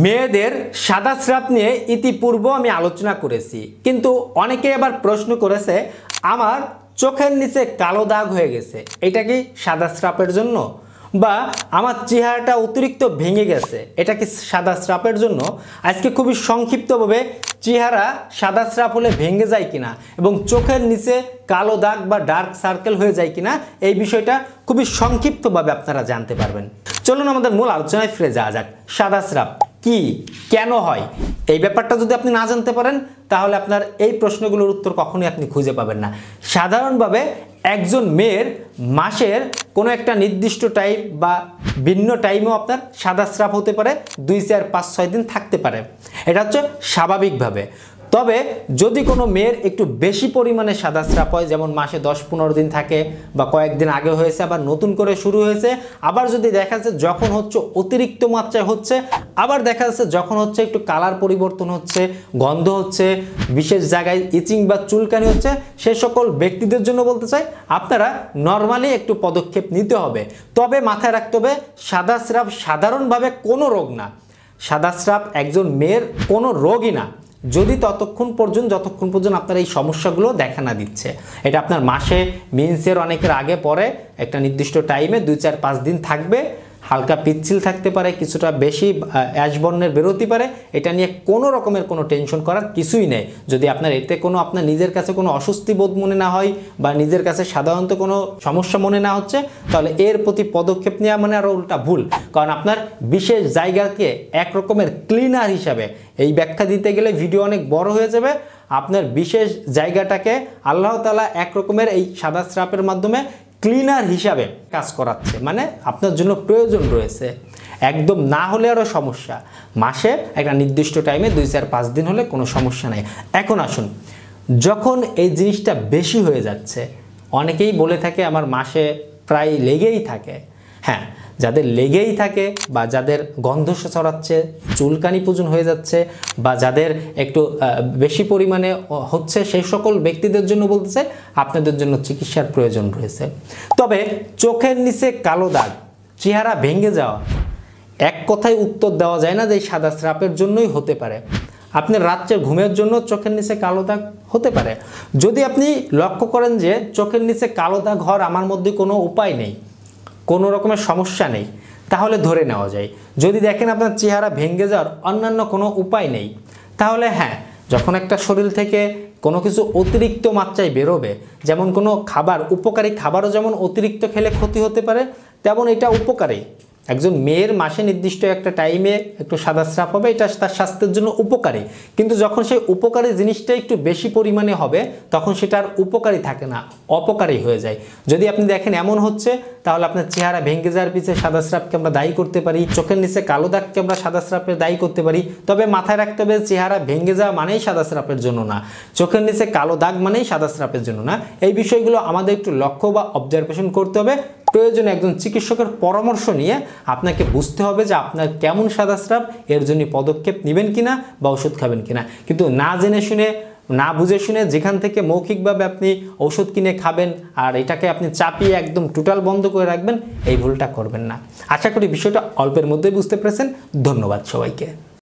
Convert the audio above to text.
মেয়েদের সাদা স্রাব নিয়ে ইতিপূর্বে আমি আলোচনা করেছি, কিন্তু অনেকে আবার প্রশ্ন করেছে আমার চোখের নিচে কালো দাগ হয়ে গেছে, এটা কি সাদা স্রাবের জন্য? বা আমার চেহারাটা অতিরিক্ত ভেঙে গেছে, এটা কি সাদা স্রাবের জন্য? আজকে খুবই সংক্ষিপ্তভাবে চেহারা সাদা স্রাব হলে ভেঙে যায় কিনা এবং চোখের নিচে কালো দাগ বা ডার্ক সার্কেল হয়ে যায় কিনা এই বিষয়টা খুবই সংক্ষিপ্তভাবে আপনারা জানতে পারবেন। চলুন আমাদের মূল আলোচনায় ফিরে যাওয়া যাক। সাদা স্রাব কি, কেন হয়, এই ব্যাপারটা যদি আপনি না জানতে পারেন তাহলে আপনার এই প্রশ্নগুলোর উত্তর কখনোই আপনি খুঁজে পাবেন না। সাধারণভাবে একজন মেয়ের মাসের কোনো একটা নির্দিষ্ট টাইম বা ভিন্ন টাইমেও আপনার সাদা স্রাব হতে পারে, 2, 4, 5, 6 দিন থাকতে পারে, এটা হচ্ছে স্বাভাবিকভাবে। তবে যদি কোনো মেয়ের একটু বেশি পরিমাণে সাদা স্রাব হয়, যেমন মাসে 10-15 দিন থাকে বা কয়েকদিন আগে হয়েছে আবার নতুন করে শুরু হয়েছে, আবার যদি দেখা যাচ্ছে যখন হচ্ছে অতিরিক্ত মাত্রায় হচ্ছে, আবার দেখা যাচ্ছে যখন হচ্ছে একটু কালার পরিবর্তন হচ্ছে, গন্ধ হচ্ছে, বিশেষ জায়গায় ইচিং বা চুলকানি হচ্ছে, সে সকল ব্যক্তিদের জন্য বলতে চাই আপনারা নর্মালি একটু পদক্ষেপ নিতে হবে। তবে মাথায় রাখতে হবে সাদা স্রাব সাধারণভাবে কোনো রোগ না, সাদা স্রাব একজন মেয়ের কোনো রোগই না, যদি যতক্ষণ পর্যন্ত আপনার এই সমস্যাগুলো দেখা না দিচ্ছে। এটা আপনার মাসে মিন্সের অনেকের আগে পরে একটা নির্দিষ্ট টাইমে 2, 4, 5 দিন থাকবে, হালকা পিচ্ছিল থাকতে পারে, কিছুটা বেশি অ্যাশ বর্ণের বেরোতে পারে, এটা নিয়ে কোনো রকমের কোনো টেনশন করার কিছুই নেই। যদি আপনার এতে কোনো আপনার নিজের কাছে কোনো অস্বস্তি বোধ মনে না হয় বা নিজের কাছে সাধারণত কোনো সমস্যা মনে না হচ্ছে, তাহলে এর প্রতি পদক্ষেপ নেওয়া মানে আরও উল্টা ভুল। কারণ আপনার বিশেষ জায়গাকে একরকমের ক্লিনার হিসাবে, এই ব্যাখ্যা দিতে গেলে ভিডিও অনেক বড় হয়ে যাবে, আপনার বিশেষ জায়গাটাকে আল্লাহ তাআলা একরকমের এই সাদা স্রাবের মাধ্যমে ক্লিনার হিসাবে কাজ করাচ্ছে, মানে আপনার জন্য প্রয়োজন রয়েছে। একদম না হলে আরও সমস্যা, মাসে একটা নির্দিষ্ট টাইমে 2, 4, 5 দিন হলে কোনো সমস্যা নেই। এখন আসুন, যখন এই জিনিসটা বেশি হয়ে যাচ্ছে, অনেকেই বলে থাকে আমার মাসে প্রায় লেগেই থাকে। হ্যাঁ, যাদের লেগেই থাকে বা যাদের গন্ধ ছড়াচ্ছে, চুলকানি পুজুন হয়ে যাচ্ছে বা যাদের একটু বেশি পরিমাণে হচ্ছে, সেই সকল ব্যক্তিদের জন্য বলতে চাই আপনাদের জন্য চিকিৎসার প্রয়োজন রয়েছে। তবে চোখের নিচে কালো দাগ, চেহারা ভেঙে যাওয়া, এক কথায় উত্তর দেওয়া যায় না যে এই সাদা স্রাবের জন্যই হতে পারে। আপনার রাত্রের ঘুমের জন্য চোখের নিচে কালো দাগ হতে পারে। যদি আপনি লক্ষ্য করেন যে চোখের নিচে কালো দাগ হওয়ার আমার মধ্যে কোনো উপায় নেই, কোনো রকমের সমস্যা নেই, তাহলে ধরে নেওয়া যায়। যদি দেখেন আপনার চেহারা ভেঙে যাওয়ার অন্যান্য কোনো উপায় নেই, তাহলে হ্যাঁ, যখন একটা শরীর থেকে কোনো কিছু অতিরিক্ত মাত্রায় বেরোবে, যেমন কোনো খাবার, উপকারী খাবারও যেমন অতিরিক্ত খেলে ক্ষতি হতে পারে, তেমন এটা উপকারী। একজন মেয়ের মাসে নির্দিষ্ট একটা টাইমে একটু সাদা স্রাব হবে, এটা তার স্বাস্থ্যের জন্য উপকারী, কিন্তু যখন সেই উপকারী জিনিসটা একটু বেশি পরিমাণে হবে তখন সেটা আর উপকারী থাকে না, অপকারী হয়ে যায়। যদি আপনি দেখেন এমন হচ্ছে, তাহলে আপনার চেহারা ভেঙে যাওয়ার পিছনে সাদা স্রাবকে আমরা দায়ী করতে পারি, চোখের নিচে কালো দাগকে আমরা সাদা স্রাবের দায়ী করতে পারি। তবে মাথায় রাখতে হবে চেহারা ভেঙে যাওয়া মানেই সাদা স্রাবের জন্য না, চোখের নিচে কালো দাগ মানেই সাদা স্রাবের জন্য না। এই বিষয়গুলো আমাদের একটু লক্ষ্য বা অবজারভেশন করতে হবে। প্রয়োজনে একজন চিকিৎসকের পরামর্শ নিয়ে আপনাকে বুঝতে হবে যে আপনার কেমন সাদা স্রাব, এর জন্য পদক্ষেপ নেবেন কিনা বা ওষুধ খাবেন কিনা। কিন্তু না জেনে শুনে, না বুঝে শুনে যেখান থেকে মৌখিকভাবে আপনি ওষুধ কিনে খাবেন আর এটাকে আপনি চাপিয়ে একদম টোটাল বন্ধ করে রাখবেন, এই ভুলটা করবেন না। আশা করি বিষয়টা অল্পের মধ্যেই বুঝতে পেরেছেন। ধন্যবাদ সবাইকে।